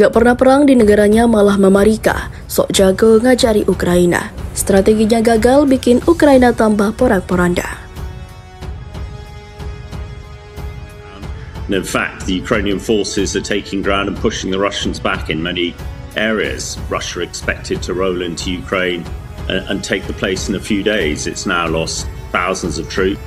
Gak pernah perang di negaranya malah memarika, sok jago ngajari Ukraina. Strateginya gagal bikin Ukraina tambah porak-poranda. In fact, the Ukrainian forces are taking ground and pushing the Russians back in many areas. Russia expected to roll into Ukraine and take the place in a few days. It's now lost thousands of troops.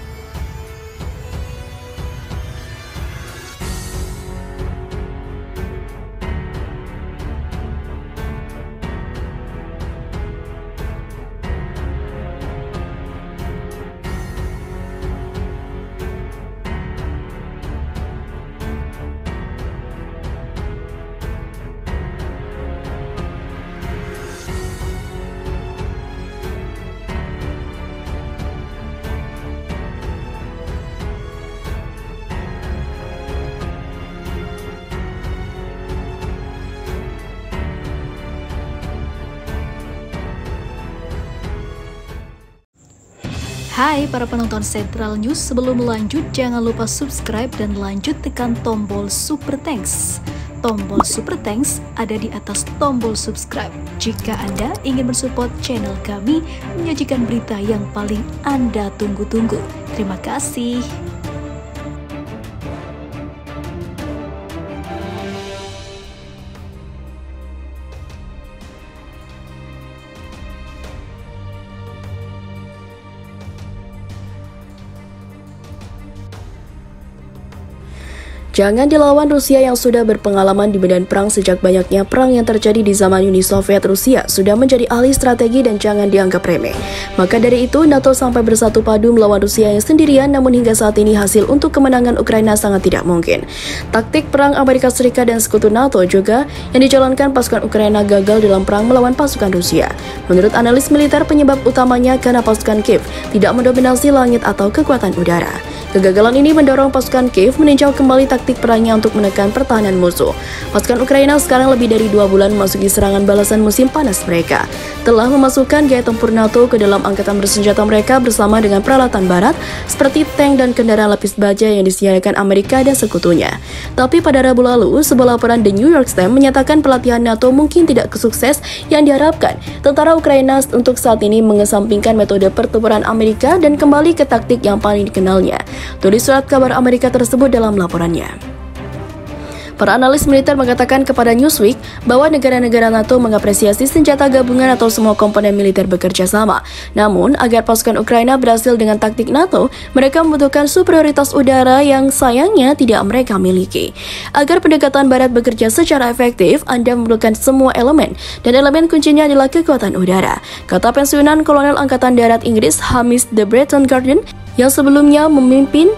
Hai para penonton Central News, sebelum lanjut jangan lupa subscribe dan lanjut tekan tombol Super Thanks. Tombol Super Thanks ada di atas tombol subscribe. Jika Anda ingin mensupport channel kami menyajikan berita yang paling Anda tunggu-tunggu. Terima kasih. Jangan dilawan Rusia yang sudah berpengalaman di medan perang sejak banyaknya perang yang terjadi di zaman Uni Soviet. Rusia sudah menjadi ahli strategi dan jangan dianggap remeh. Maka dari itu, NATO sampai bersatu padu melawan Rusia yang sendirian, namun hingga saat ini hasil untuk kemenangan Ukraina sangat tidak mungkin. Taktik perang Amerika Serikat dan sekutu NATO juga yang dijalankan pasukan Ukraina gagal dalam perang melawan pasukan Rusia. Menurut analis militer, penyebab utamanya karena pasukan Kiev tidak mendominasi langit atau kekuatan udara. Kegagalan ini mendorong pasukan Kiev meninjau kembali taktik perangnya untuk menekan pertahanan musuh. Pasukan Ukraina sekarang lebih dari 2 bulan memasuki serangan balasan musim panas mereka. Telah memasukkan gaya tempur NATO ke dalam angkatan bersenjata mereka bersama dengan peralatan barat seperti tank dan kendaraan lapis baja yang disediakan Amerika dan sekutunya. Tapi pada Rabu lalu, sebuah laporan The New York Times menyatakan pelatihan NATO mungkin tidak sukses yang diharapkan. Tentara Ukraina untuk saat ini mengesampingkan metode pertempuran Amerika dan kembali ke taktik yang paling dikenalnya. Tulis surat kabar Amerika tersebut dalam laporannya. Para analis militer mengatakan kepada Newsweek bahwa negara-negara NATO mengapresiasi senjata gabungan atau semua komponen militer bekerja sama. Namun, agar pasukan Ukraina berhasil dengan taktik NATO, mereka membutuhkan superioritas udara yang sayangnya tidak mereka miliki. Agar pendekatan barat bekerja secara efektif, Anda memerlukan semua elemen, dan elemen kuncinya adalah kekuatan udara, kata pensiunan Kolonel Angkatan Darat Inggris Hamish de Breton Garden yang sebelumnya memimpin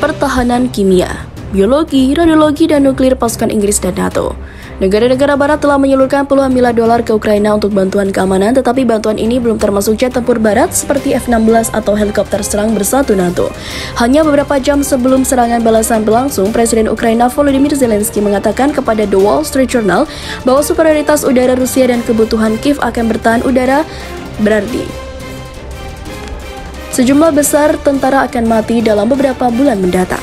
pertahanan kimia, biologi, radiologi, dan nuklir pasukan Inggris dan NATO. Negara-negara barat telah menyalurkan puluhan miliar dolar ke Ukraina untuk bantuan keamanan, tetapi bantuan ini belum termasuk jet tempur barat seperti F-16 atau helikopter serang bersatu NATO. Hanya beberapa jam sebelum serangan balasan berlangsung, Presiden Ukraina Volodymyr Zelensky mengatakan kepada The Wall Street Journal bahwa superioritas udara Rusia dan kebutuhan Kiev akan bertahan udara berarti sejumlah besar tentara akan mati dalam beberapa bulan mendatang.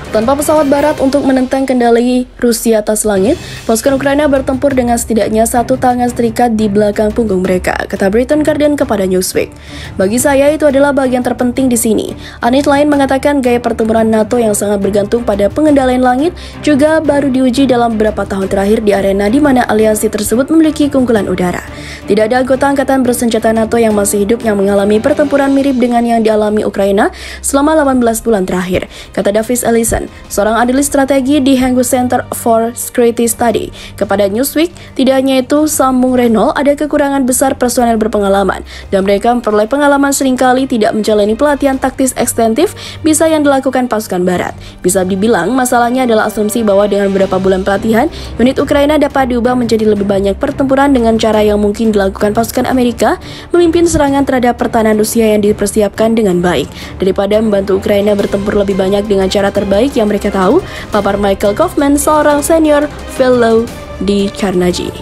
Tanpa pesawat barat untuk menentang kendali Rusia atas langit, pasukan Ukraina bertempur dengan setidaknya satu tangan terikat di belakang punggung mereka, kata Breton Garden kepada Newsweek. Bagi saya itu adalah bagian terpenting di sini. Anit lain mengatakan gaya pertempuran NATO yang sangat bergantung pada pengendalian langit juga baru diuji dalam beberapa tahun terakhir di arena di mana aliansi tersebut memiliki keunggulan udara. Tidak ada anggota angkatan bersenjata NATO yang masih hidup yang mengalami pertempuran mirip dengan yang dialami Ukraina selama 18 bulan terakhir, kata Davis Ellison, seorang analis strategi di Hanggu Center for Security Study. Kepada Newsweek, tidak hanya itu, sambung Renault, ada kekurangan besar personel berpengalaman, dan mereka memperoleh pengalaman seringkali tidak menjalani pelatihan taktis ekstensif bisa yang dilakukan pasukan barat. Bisa dibilang, masalahnya adalah asumsi bahwa dengan beberapa bulan pelatihan, unit Ukraina dapat diubah menjadi lebih banyak pertempuran dengan cara yang mungkin dilakukan pasukan Amerika memimpin serangan terhadap pertahanan Rusia yang dipersiapkan dengan baik, daripada membantu Ukraina bertempur lebih banyak dengan cara terbaik yang mereka tahu, papar Michael Kaufman, seorang senior fellow di Carnegie.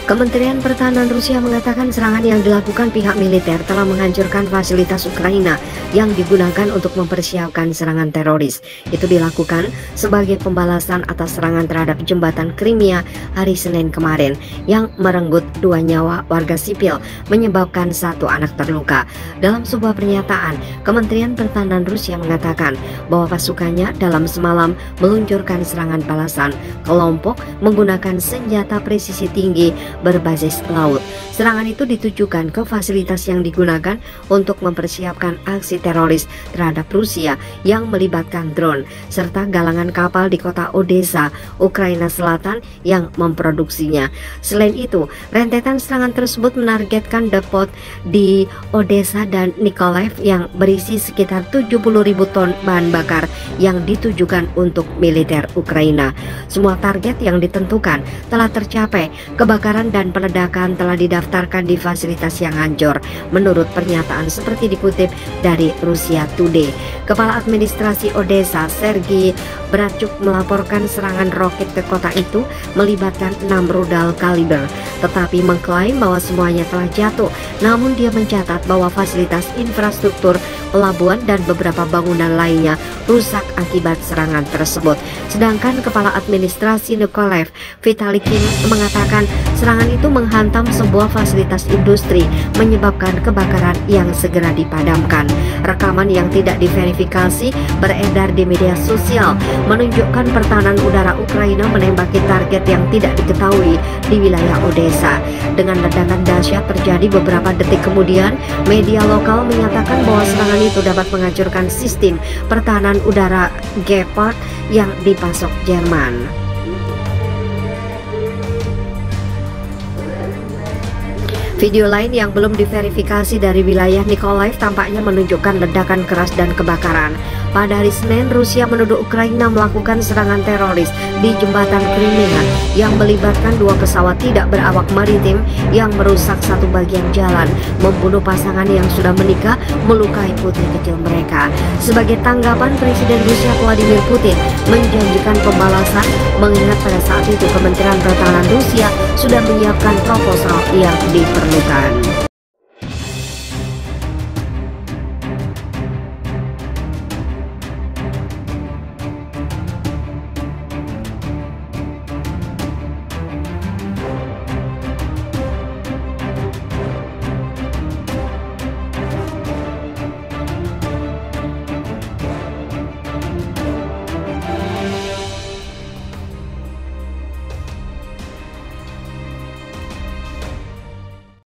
Kementerian Pertahanan Rusia mengatakan serangan yang dilakukan pihak militer telah menghancurkan fasilitas Ukraina yang digunakan untuk mempersiapkan serangan teroris. Itu dilakukan sebagai pembalasan atas serangan terhadap jembatan Crimea hari Senin kemarin yang merenggut 2 nyawa warga sipil, menyebabkan 1 anak terluka. Dalam sebuah pernyataan, Kementerian Pertahanan Rusia mengatakan bahwa pasukannya dalam semalam meluncurkan serangan balasan kelompok menggunakan senjata presisi tinggi berbasis laut. Serangan itu ditujukan ke fasilitas yang digunakan untuk mempersiapkan aksi teroris terhadap Rusia yang melibatkan drone serta galangan kapal di kota Odessa, Ukraina Selatan yang memproduksinya. Selain itu, rentetan serangan tersebut menargetkan depot di Odessa dan Nikolaev yang berisi sekitar 70.000 ton bahan bakar yang ditujukan untuk militer Ukraina. Semua target yang ditentukan telah tercapai. Kebakaran dan peledakan telah didaftarkan di fasilitas yang hancur, menurut pernyataan seperti dikutip dari Russia Today. Kepala Administrasi Odessa, Sergei Bratchuk, melaporkan serangan roket ke kota itu melibatkan 6 rudal kaliber, tetapi mengklaim bahwa semuanya telah jatuh. Namun dia mencatat bahwa fasilitas infrastruktur, pelabuhan dan beberapa bangunan lainnya rusak akibat serangan tersebut. Sedangkan Kepala Administrasi Nikolaev, Vitali Kim, mengatakan serangan itu menghantam sebuah fasilitas industri, menyebabkan kebakaran yang segera dipadamkan. Rekaman yang tidak diverifikasi beredar di media sosial menunjukkan pertahanan udara Ukraina menembaki target yang tidak diketahui di wilayah Odessa. Dengan ledakan dahsyat terjadi beberapa detik kemudian, media lokal menyatakan bahwa serangan itu dapat menghancurkan sistem pertahanan udara Gepard yang dipasok Jerman. Video lain yang belum diverifikasi dari wilayah Nikolaev tampaknya menunjukkan ledakan keras dan kebakaran. Pada hari Senin, Rusia menuduh Ukraina melakukan serangan teroris di jembatan Crimea yang melibatkan 2 pesawat tidak berawak maritim yang merusak satu bagian jalan, membunuh pasangan yang sudah menikah, melukai putri kecil mereka. Sebagai tanggapan, Presiden Rusia Vladimir Putin menjanjikan pembalasan, mengingat pada saat itu Kementerian Pertahanan Rusia sudah menyiapkan proposal yang diperlukan.